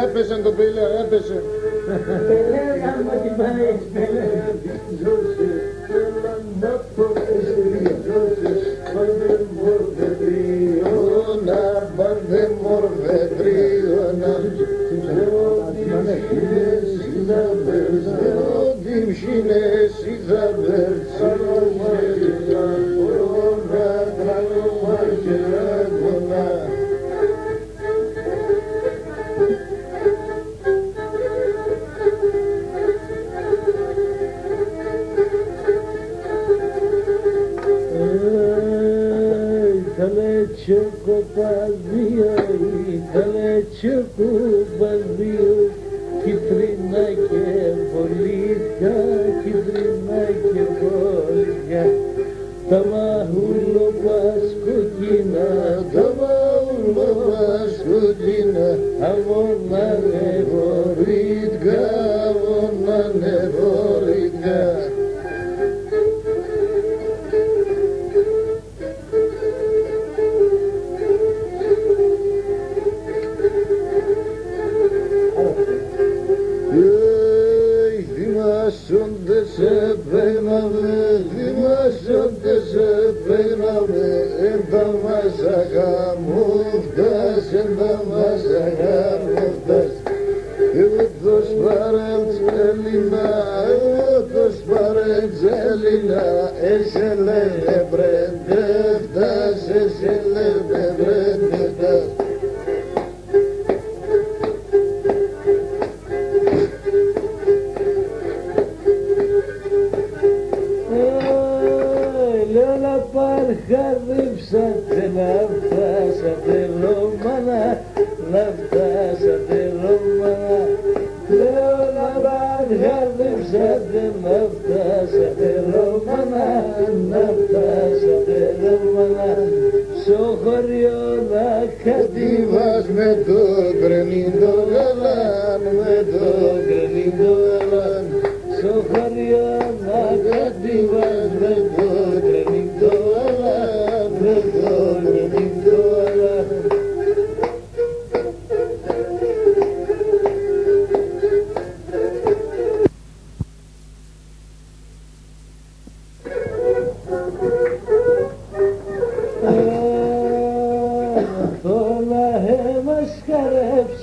Έπεσε το πέλε, έπεσε. Πέλε, άμα την πάει, πέλε. Ζώσε, θέλω να πω να πάρτε μορφετρίωνα, ό,τι μщίνες θα βέρτσι, να τραγωμά και αγωνά. δύο ήθελε και κουμπαδίο, κίτρινα και πολίτια, κίτρινα και πολίτια. Τα μαούλο πασκοκίνα, τα μαούλο πασκοκίνα, αβωνάνε βορίτκα, αβωνάνε βορίτκα. Θυμάσονται σε πέναμε, θυμάσονται σε πέναμε, εν τα μας αγαμούφτας, εν τα μας αγαμούφτας. Εγώ το σπαρεντζέλινα, εγώ το σπαρεντζέλινα, εσέ λένε μπρεντεύτας, εσέ λένε μπρεντεύτας. Παρχαρδίψατε να φτάσατε Ρώμανα, να φτάσατε Ρώμανα. Λέω να παρχαρδίψατε να φτάσατε Ρώμανα, να φτάσατε Ρώμανα. Στο χωριό να κατέβας με το γκρενίντο γαλάν, με το γκρενίντο γαλάν. Στο χωριό να κατέβας με το γκρενίντο γαλάν, με το γκρενίντο γαλάν.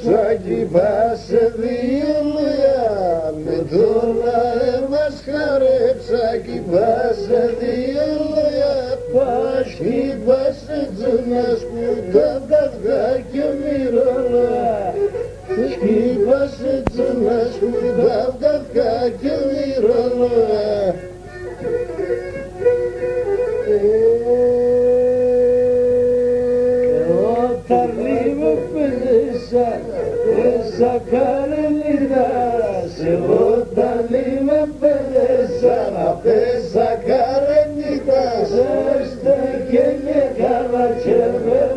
Σάκι πάσε διολιά, με τώρα μας χαρέψακι πάσε διολιά. Πάσχει πάσε τζουνάς που τα αυγά και μυρολά. Πάσχει πάσε τζουνάς που τα αυγά και μυρολά. Πέσα καρενίδας, εγώ τα λίμαι πέσα, μα πέσα καρενίδας. Έστε και καλά και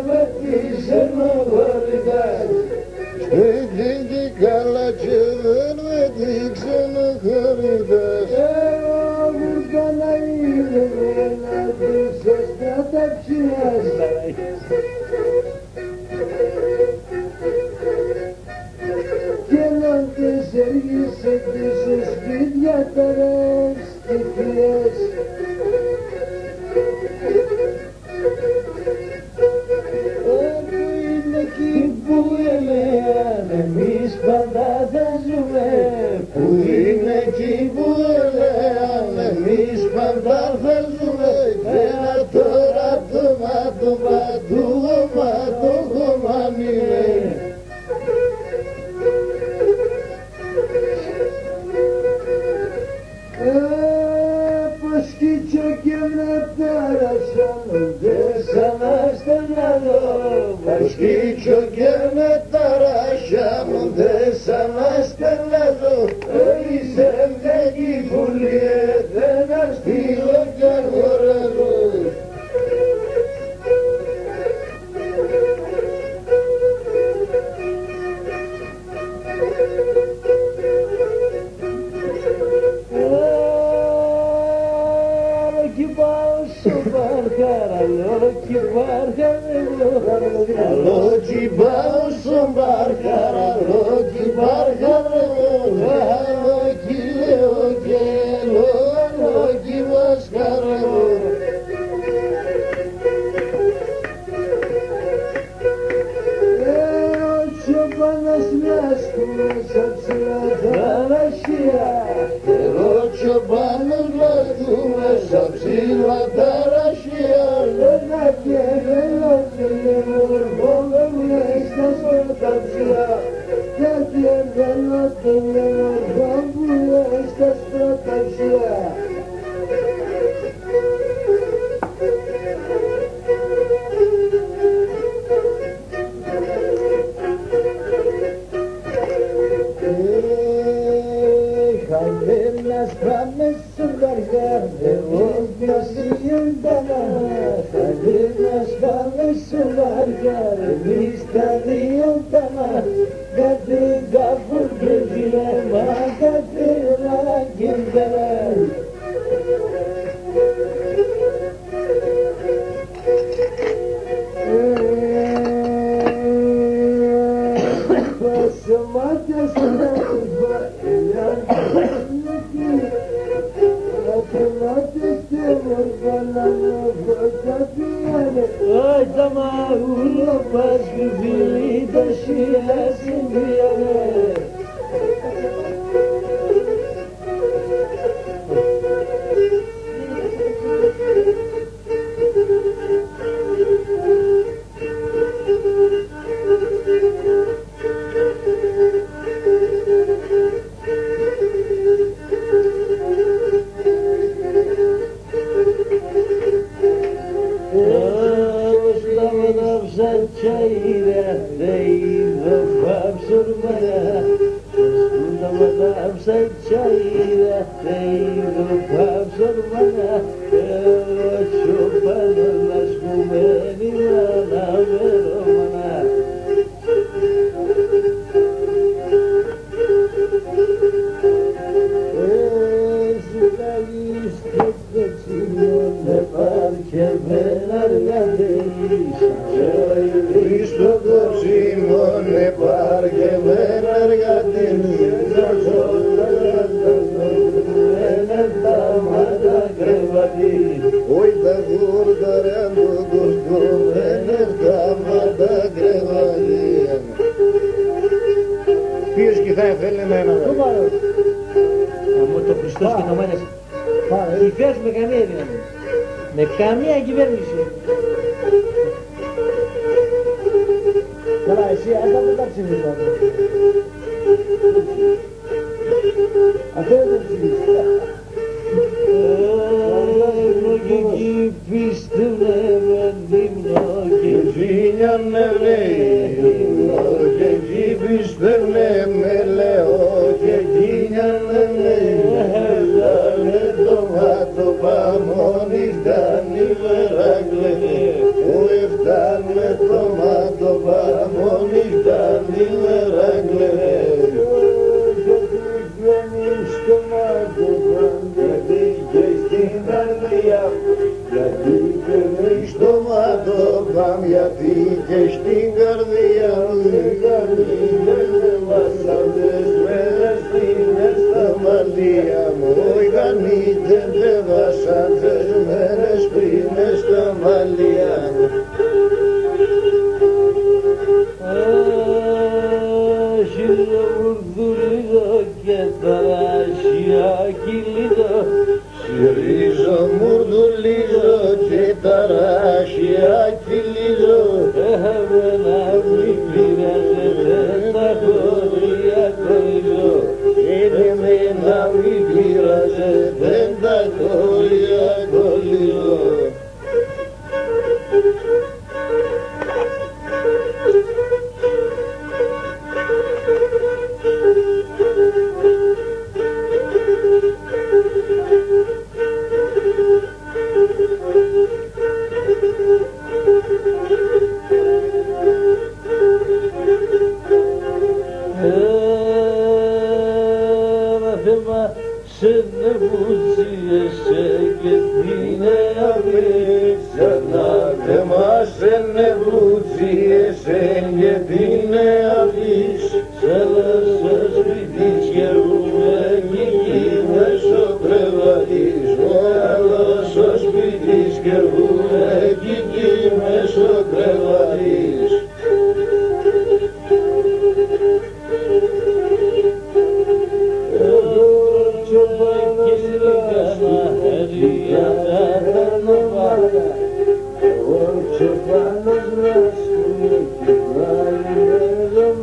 με τη ξενοχωρητάς. Έστε και καλά και με τη ξενοχωρητάς. Εγώ μου τα να είναι να τους ώστε τα ψηλάς. Έργησε τις σπίτια τερές τυφλές. Όπου είναι εκεί που έλεγαν εμείς πάντα θα ζούμε. Που είναι εκεί που έλεγαν εμείς πάντα θα ζούμε. Ένα τώρα το μάτωμα του χωμάτωχωμάνιμε. Πως κοίτσο και με ταρασιάνονται σαν αστενάδο. Πως κοίτσο και με ταρασιάνονται σαν αστενάδο. Είσαι μνέγη πουλιέται να στείλω κι αγοράζω. Αλότσι πάω στον Μπαρκάρα, αλότσι Μπαρκάρα, αλότσι λέω και αλότσι Μπασκάρα. Ο τσοπάνας μιας μέσα ψηλά ταραχία. Ο τσοπάνος μας του μέσα ψηλά ταραχία. Ένα και ένα μορφώνω μες στα σπορτα ψηλά. Γιατί ένα και ένα μορφώνω μες στα σπορτα ψηλά. Ой, дома Европа, сгубили души, а семья. Με καμία κυβέρνηση. Καλά, εσύ αυτά δεν τα ψηφίσεις. Αυτό δεν τα ψηφίσεις. Λογική πίστευε με δίμνο και ζήνιανε λογική πίστευε με λέω και ζήνιανε έλανε το μάτω παμόνι φτάνει Μερακλέ φτάνε το μάτω παμόνι φτάνει Μερακλέ στο μάτω γιατί και στην καρδιά γιατί και στο μάτω παμ γιατί και στην καρδιά οι καρδιές δεν βάσαντες μέρες είναι στα μαλλιά μου οι γανίτες δεν βάσαντες μέρες είναι στα μαλλιά μου. Και ταράσια κυλίδο Συρίζω μουρδουλίζω και ταράσια κυλίδο Εμένα μη πειράζεται τα χωρία κολλίζω Εμένα μη πειράζεται τα χωρία κολλίζω. Ορτσοφάνος μας που έχει βάλει εδώ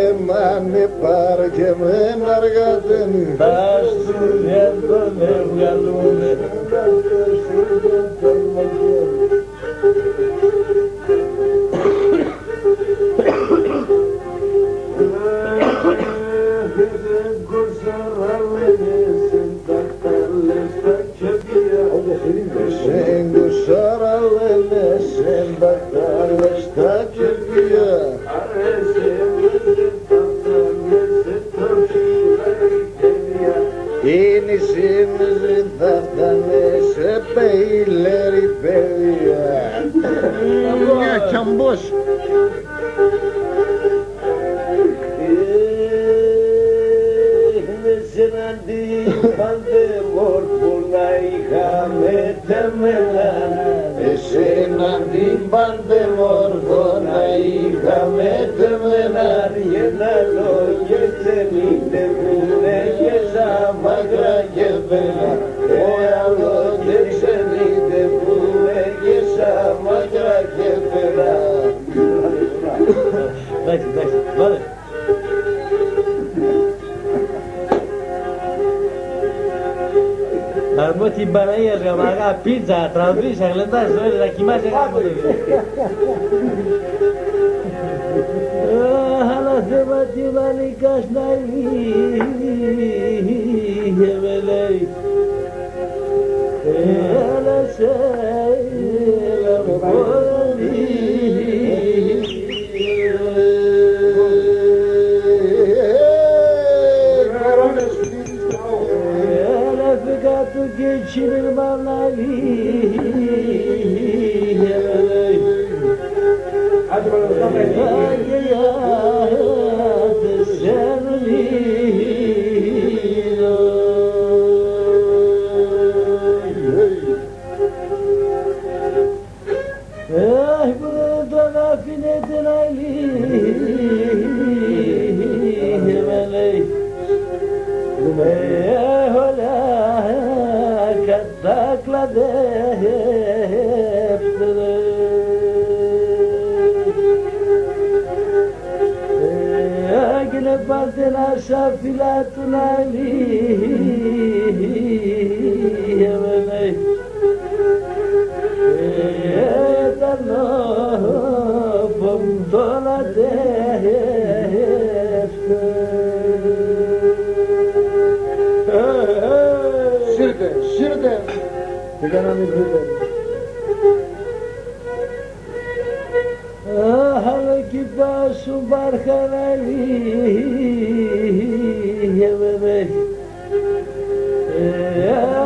Εμάνε πάρ' και με αργατένει. Τα στουριά τον έβγαλουνε. Αρμό την Παναγία γαμαγά, πίτσα, τραβήσα, γλεντάς, να κοιμάσαι γάμο το αλλά θέμα τι μανικάς να είχε με λέει έλα σε έλα μου πόδι έλα φύγα του και τσίνερ μαναλή με λέει Πάτε να σα φυλά του να λύγει Ετανό ποντώνα τεύτε Σύρτε τι κάναμε βρείτε άλλο κι πάσου μπαρχαναλή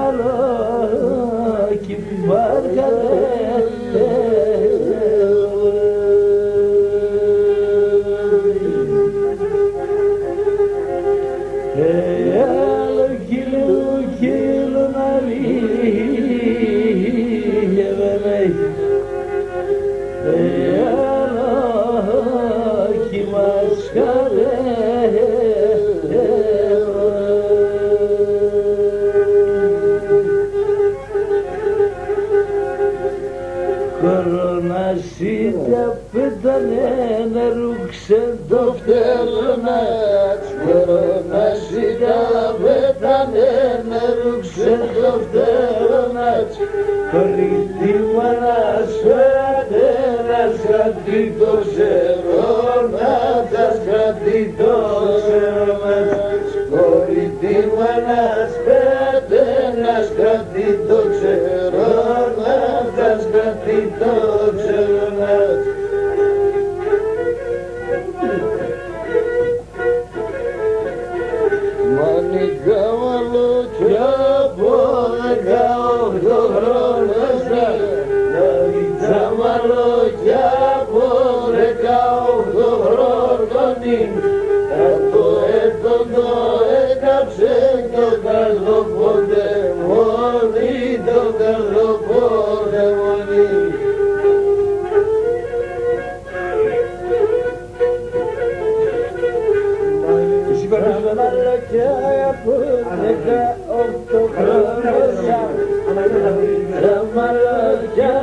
άλλο κι μπαρχαναλή άλλο κυλού να λύγει Κορονασίτια πέτανε να ρούξε το φτέρνατ Κορονασίτια πέτανε να ρούξε το φτέρνατ Κορίτη μάνας φέρατε σκρατή το ξερόνατ σκρατή το ξερόνατ Κορίτη μάνας φέρατε να σκρατή το ξερόνατ σκρατή το ξερόνατ Μανικά μαλούκια από 18 χρόνες Ναβίτσα μαλούκια από 18 χρόνων Από έτον το έκαψε το καλοποντεμόνι Το καλοποντεμόνι Μαλακιά από 18 χρόνια Τα μαλακιά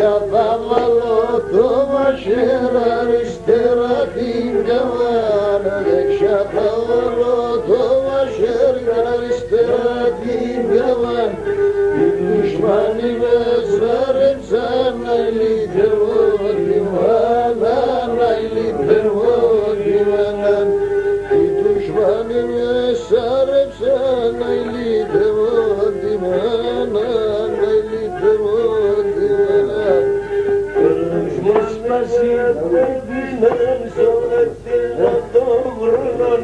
δεξιά θα βάλω το μαχαίρι, αριστερά την καβάνα. Δεξιά θα βάλω το μαχαίρι, αριστερά την καβάνα. Οι δουσμάνοι με σάρεψαν να ηλικεύω τη μάνα, να ηλικεύω τη μάνα. Οι δουσμάνοι με σάρεψαν να ηλικεύω τη μάνα, να ηλικεύω τη μάνα. Κόσμος πασίδευμέν στο λεπτήρα των βρονών.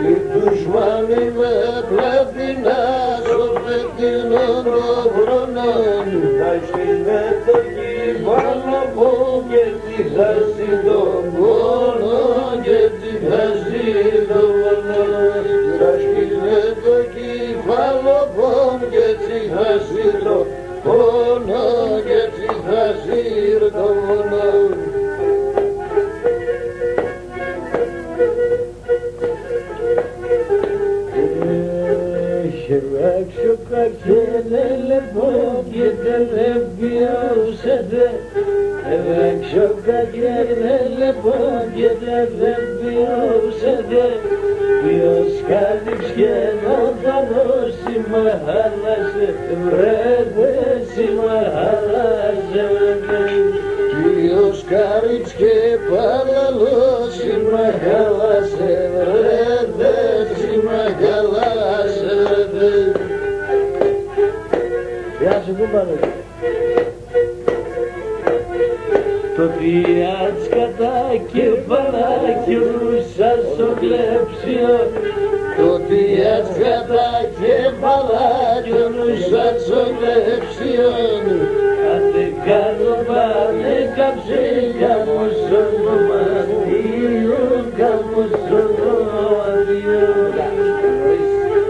Οι δουσμάνοι με πλατινά στο λεπτήρα των βρονών. Θα σκύλε το κύβαλο μου και τη χάσει το πόνο, και τη χάσει το πόνο. Θα σκύλε το κύβαλο μου και τη χάσει το πόνο, και τη χάσει το πόνο. Έξω κακένε λοιπόν και δεν βιώσετε. Έξω κακένε λοιπόν και δεν βιώσετε. Ποιος καλύψε να τα δώσει μα χάλασε, βρέτε σήμα χάλασε. Ποιος καρύψε παραλώσει μα χάλασε, βρέτε σήμα χάλασε. Γεια σου κούμπανε. Το διάτς κατά κεφαλάκι ρούσα στο κλέψιο. Το διάτς κατά κεφαλάκι ρούσα στο κλέψιο. Άντε κάνω πάνε καψίλια μου στο δωμάτιο, κάμω στο δωμάτιο.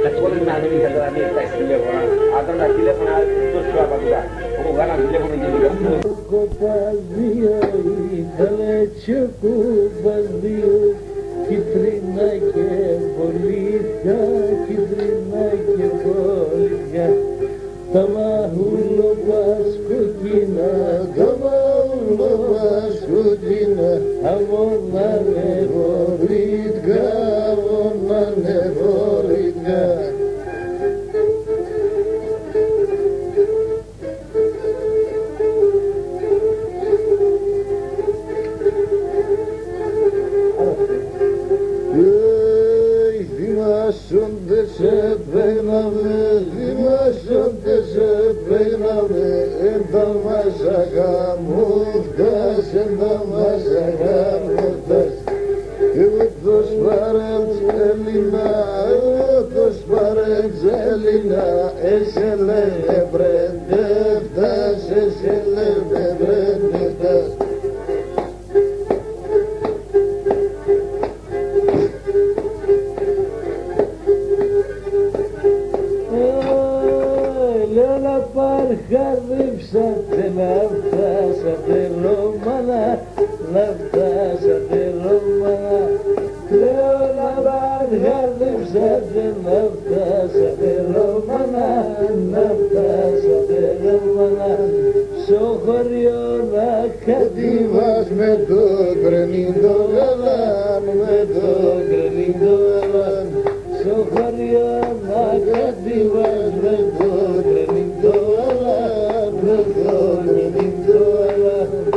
Κατηγορείς να μην είχατε να μην φτάσεις τηλέφωνα. Αν ήταν τα τηλέφωνα, τόσο απαντικά. Όπου κάναμε τηλέφωνο και λίγα. Κοπαδίο ήθελε και κουμπαδίο, κίτρινα και πολίτια, κίτρινα και πολίτια. Τα μαούλο μας κοκκίνα, Τα μαούλο μας κοκκίνα, αμόνα νεβορίτκα, αμόνα νεβορίτκα. Θυμάσονται σε πέναμε, θυμάσονται σε πέναμε. Εν τα μας αγαμούχτας, εν τα μας αγαμούχτας. Εγώ το σπαρέντς Έλληνα, εγώ το σπαρέντς Έλληνα. Εσέ λέτε βρεντεύτας, εσέ λέτε βρεντεύτας. Παρχαρδίψατε να φτάσατε Ρώμανα, να φτάσατε Ρώμανα. Λέω να παρχαρδίψατε να φτάσατε Ρώμανα, να φτάσατε Ρώμανα. Στο χωριό να Κατήβας με το κρενίδο γαλάν, με το κρενίδο γαλάν. στο χωριό να κατήβας με το κρενίδο γαλάν, με το κρενίδο γαλάν.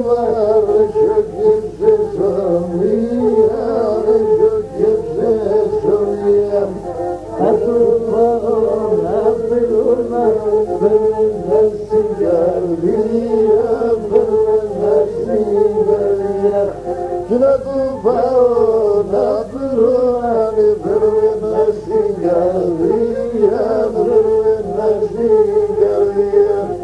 Var, çok να του πάω να βρω αν βρω στην καρδιά, βρω στην καρδιά.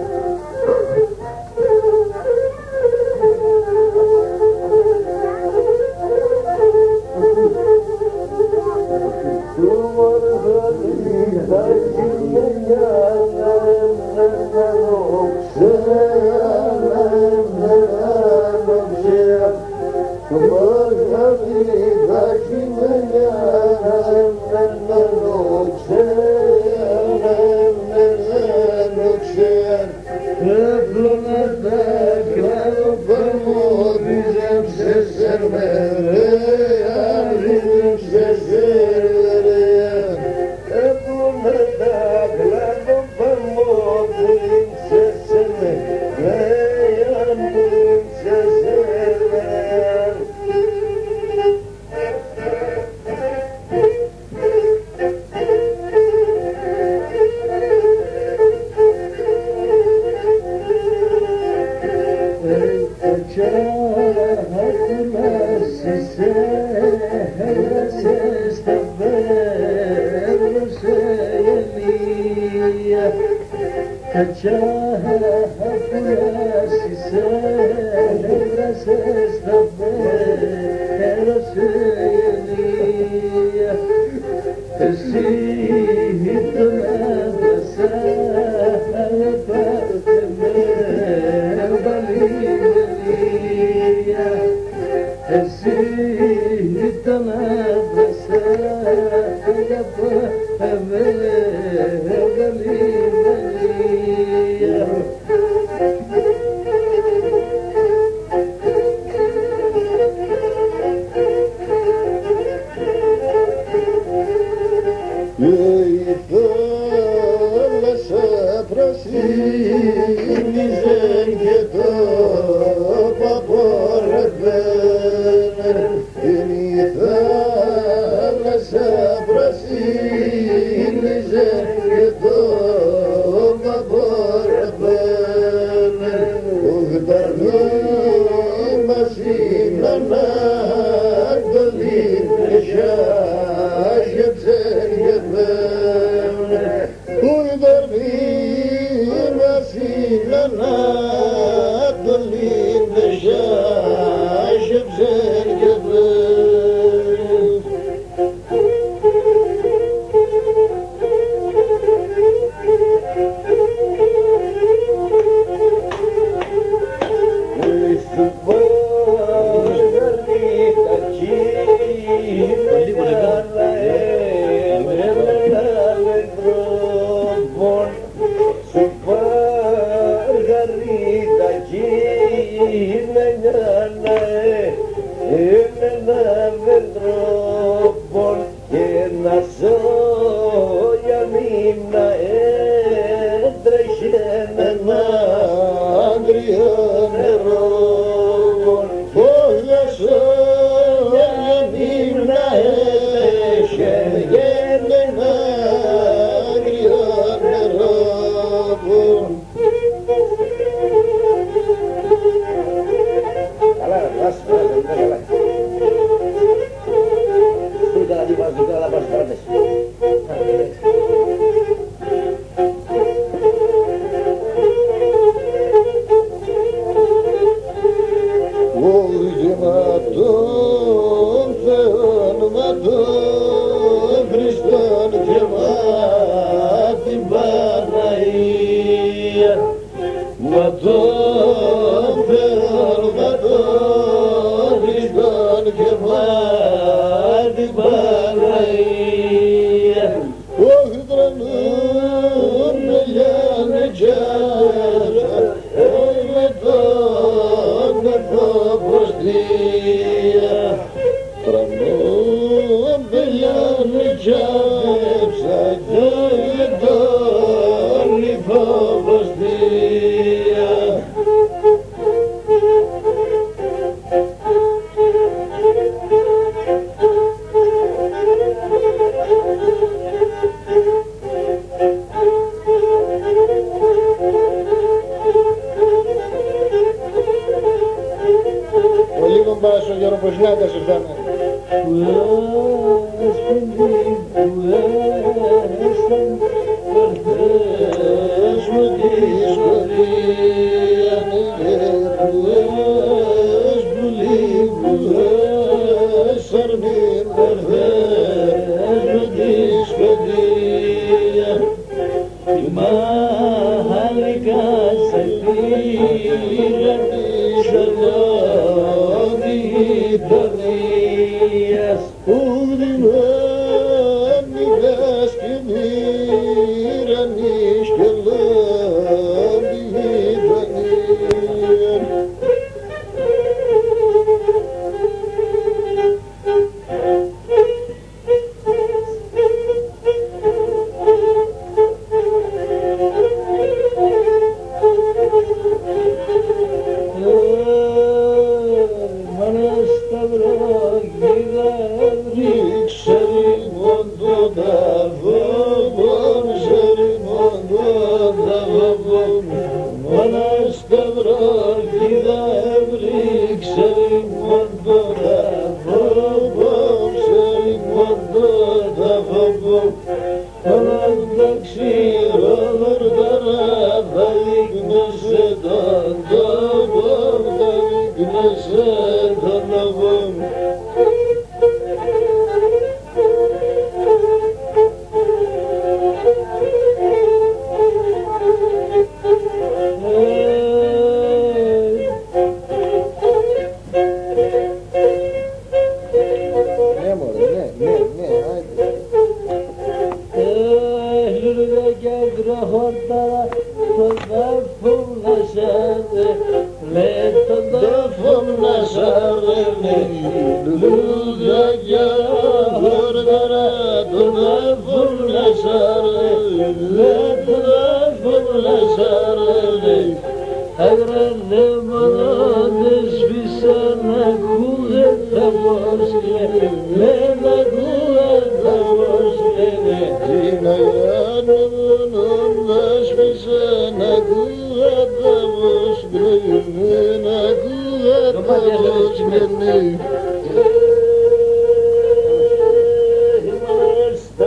Ποσνάτας ήρθαμε.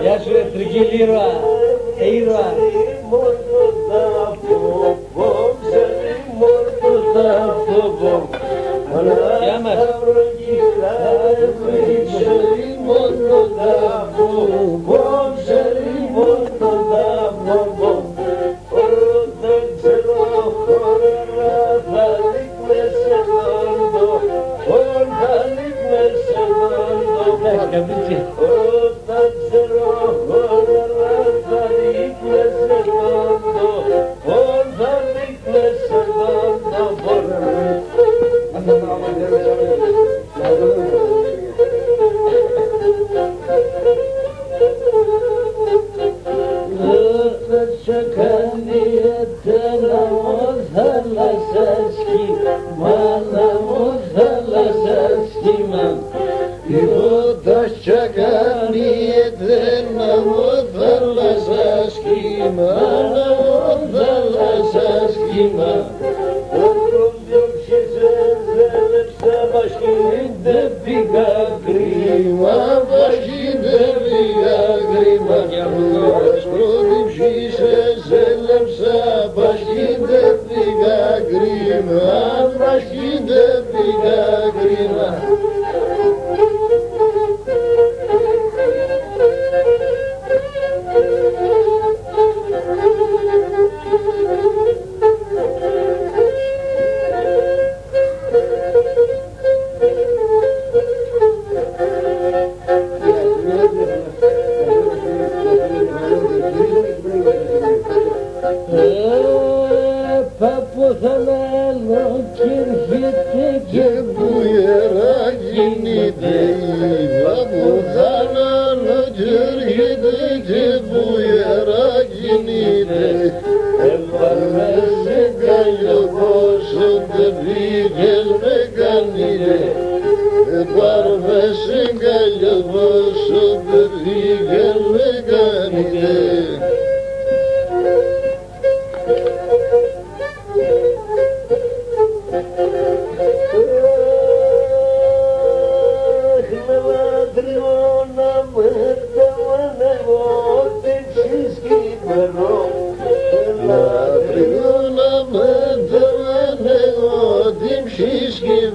Γεια σου εθνική ήρωα, ήρωα. Γεια μας.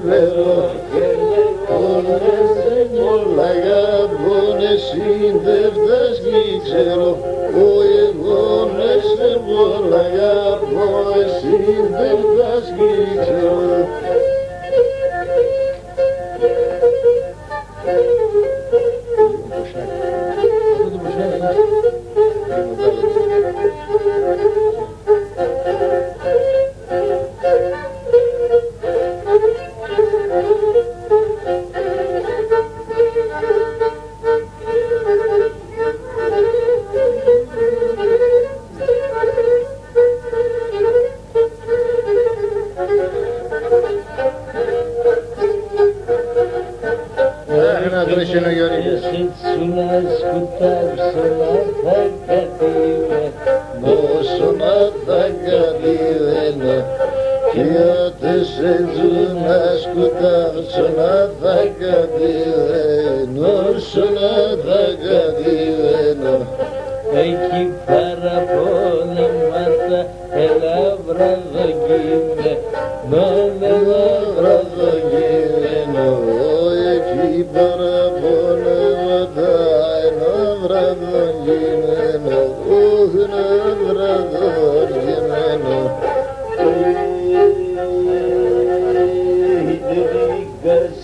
φέρω Λαγάπωνε σύντευτας κι ξέρω εγώ να σε πω λαγάπωνε σύντευτας κι ξέρω Εκεί παραπονεμάτα έλα βραδοκείμενο βραδοκείμενο εκεί παραπονεμάτα έλα βραδοκείμενο βραδοκείμενο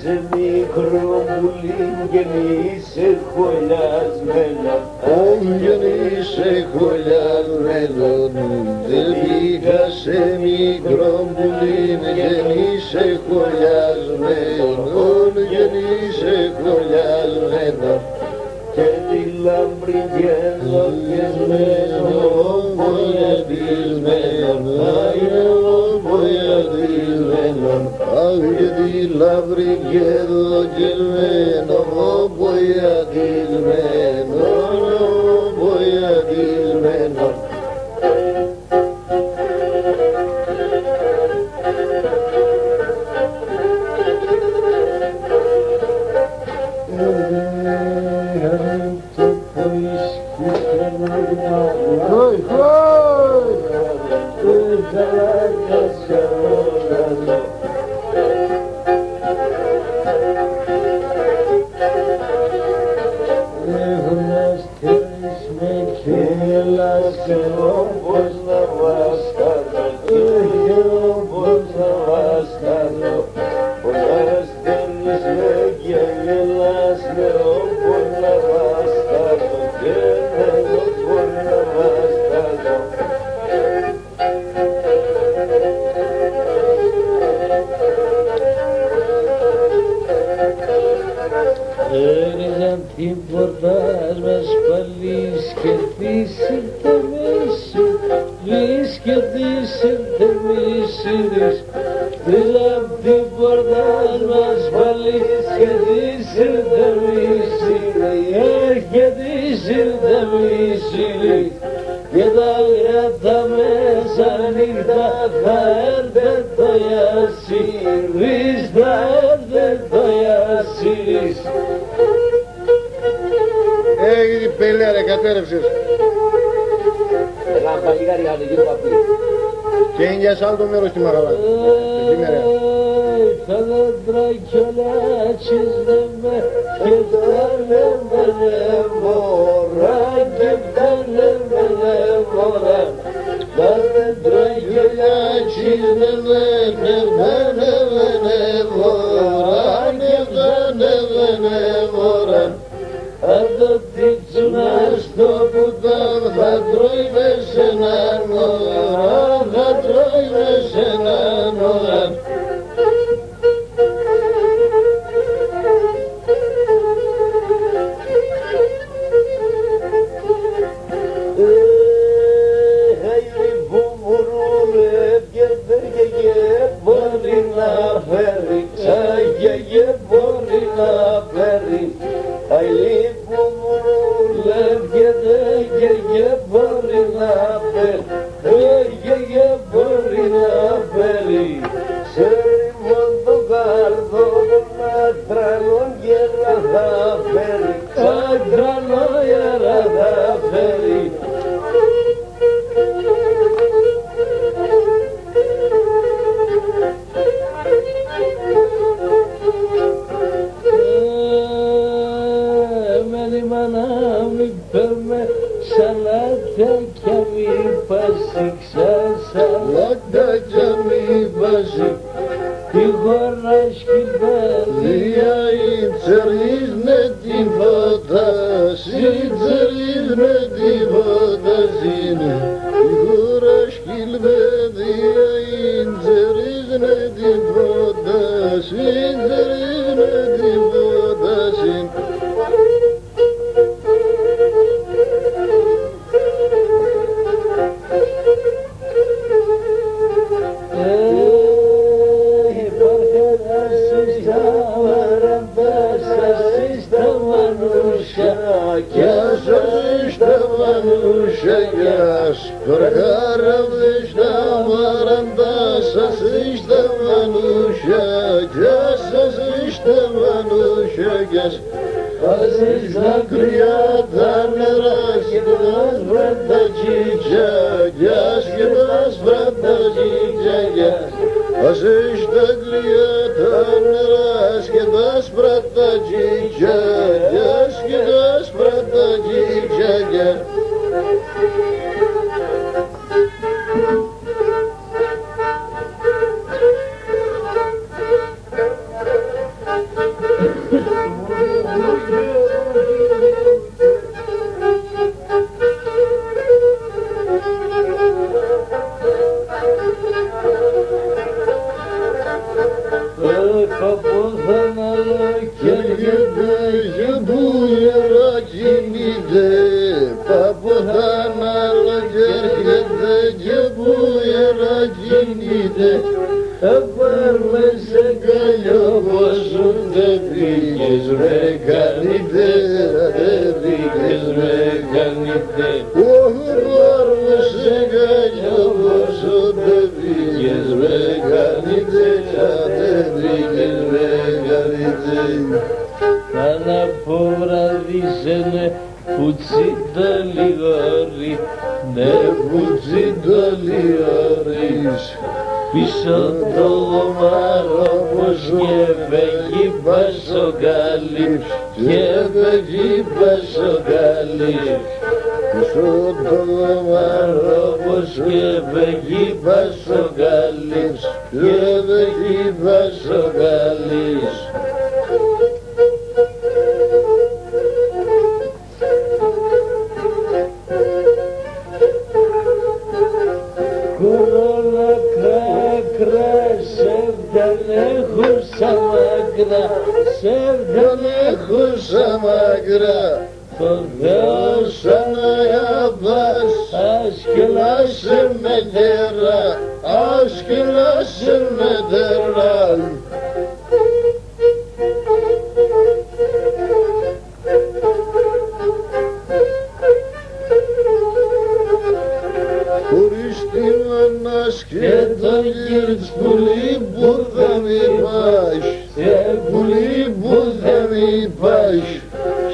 σε μικρό πουλί γεννήσε χωλιασμένο γεννήσε χωλιασμένο δεν πήγα σε μικρό πουλί γεννήσε χωλιασμένο γεννήσε χωλιασμένο και τη λάμπρη γελοκεσμένο βοιατισμένο αχ και τη λάμπρη γελοκεσμένο βοιατισμένο Έριζαν την πορτάς μας πάλι σκεφτήσει το μέση σκεφτήσει το μέση Έριζαν την πορτάς μας πάλι σκεφτήσει το μέση σκεφτήσει το μέση και τα γράτα μέσα νύχτα θα έρθε το Ιασίρις θα έρθε το Ιασίρις Έγινε πέλε ρε κατέρευσες Έλα παλιγάρι άντε γύρω παπί και είναι για σ' άλλο το μέρος στη Μαγαλά τα δέντρα κι όλα τσίζνεμε και τα λέμενε μωρά και τα λέμενε μωρά τα δέντρα κι όλα τσίζνεμε και τα λέμενε μωρά και τα λέμενε μωρά αν το τίτσουνα στο πουτάν θα τρώει μες έναν ώρα θα τρώει μες έναν ώρα η χώρα σκυλπέδια Τσερίζνε την φωτάση, τσερίζνε την φωτάση, η χώρα σκυλπέδια τσερίζνε την φωτάση, τσερίζνε την φωτάση. Προχάραβες τα μαραντά σας εις τα μανούσια κι σας εις τα μανούσια ας εις τα κρυά τα νερά και τα άσπρα τα τσίτσια κι και τα άσπρα τα τσίτσια ας εις τα κρυά τα νερά και τα άσπρα τα τσίτσια και τα άσπρα τα τσίτσια. Πίσω το μαρόμος και φεγγεί πασοκαλύψ και φεγγεί πασοκαλύψ. Πίσω το μαρόμος και φεγγεί πασοκαλύψ και φεγγεί πασοκαλύψ. Σεβδανέχουσα μακρά το Θεό σαν αγάπας άσκελασε με τέρα, άσκελασε με τέρα. Χωρίς την ανάς και το γύρτς πουλί που θα μη πας, πουλί που θα μη πας,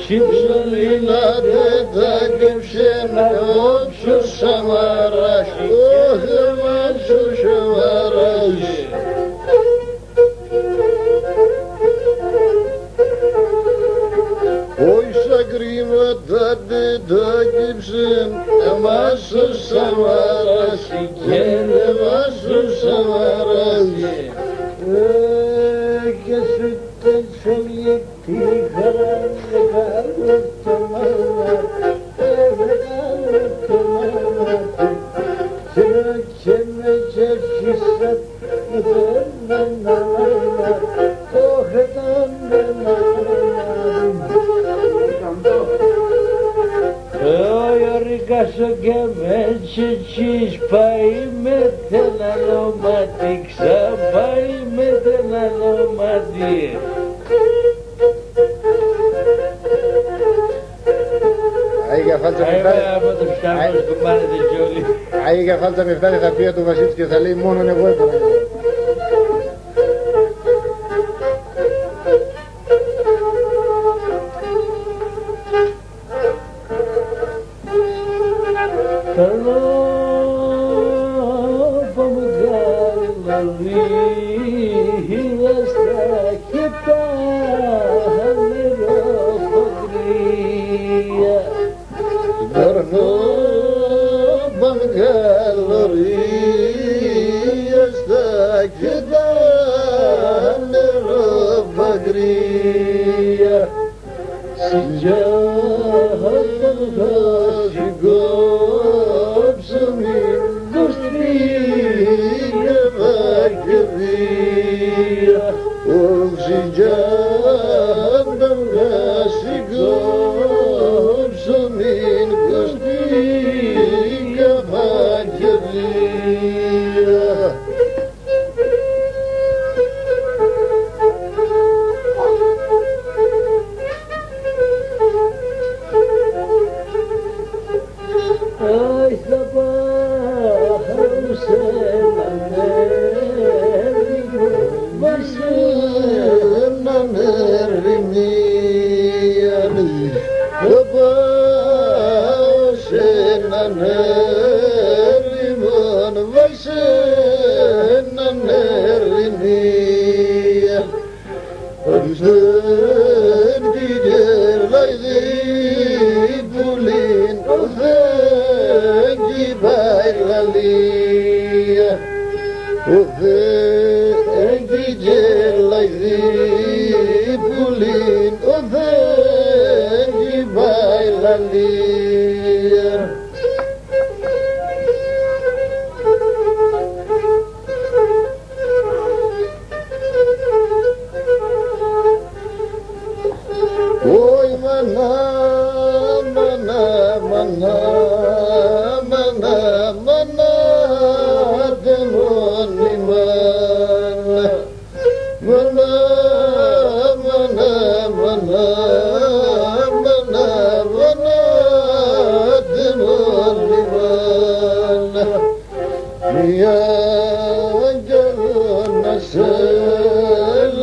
ψωλίνατε τα κεψένα όψος Σαμαράς, όχι μάτσος Σαμαράς. Όχι σαν κρίματα δεν τα κεψεν, εμάς ο Σαμαράς και εμάς ο Σαμαράς. Και σου τέτοιο γιατί χαρά μεγάλο το μάτι, μεγάλο το μάτι. Και με τσέφισα δεν αναλάβα, όχι δεν αναλάβα. Ρικάσω και με τσίτσις πάει με ένα μάτι, ξαπάει με ένα μάτι. Άι για φάλτσα με φτάνει θα πει του Βασίλης και θα λέει μόνον εγώ έπρεπε. Καλωρία στα κοιτά νερό βαγρία Σιγιάτα θα σηκώψω μην κοστίγε βαγρία Σιγιάτα θα σηκώψω μην κοστίγε βαγρία Ai θα πάω σε έναν έρημο σε έναν ερημίαν θα πάω σε έναν έρημο σε έναν ερημίαν δεν την γελάει πουλήν δεν κυπάει λαλία δεν την γελάει πουλήν δεν κυπάει λαλία Oi mana mana mana mana mana demoni mana mana mana mana mana mana demoni mana ya jalna selvaçiste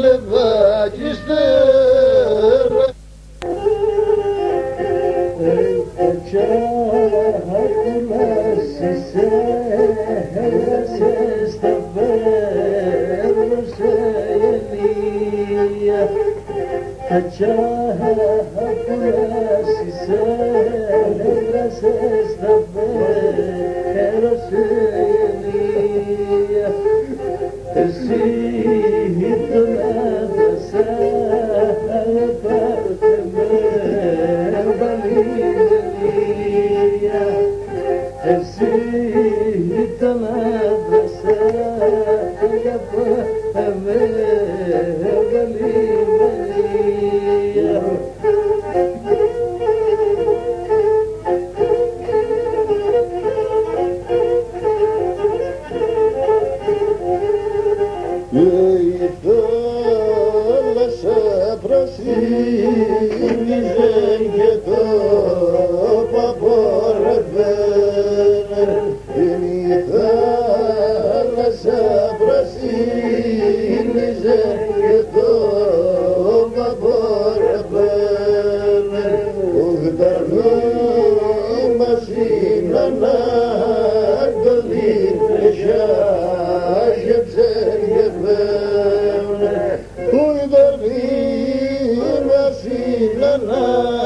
Uy, dormir así, la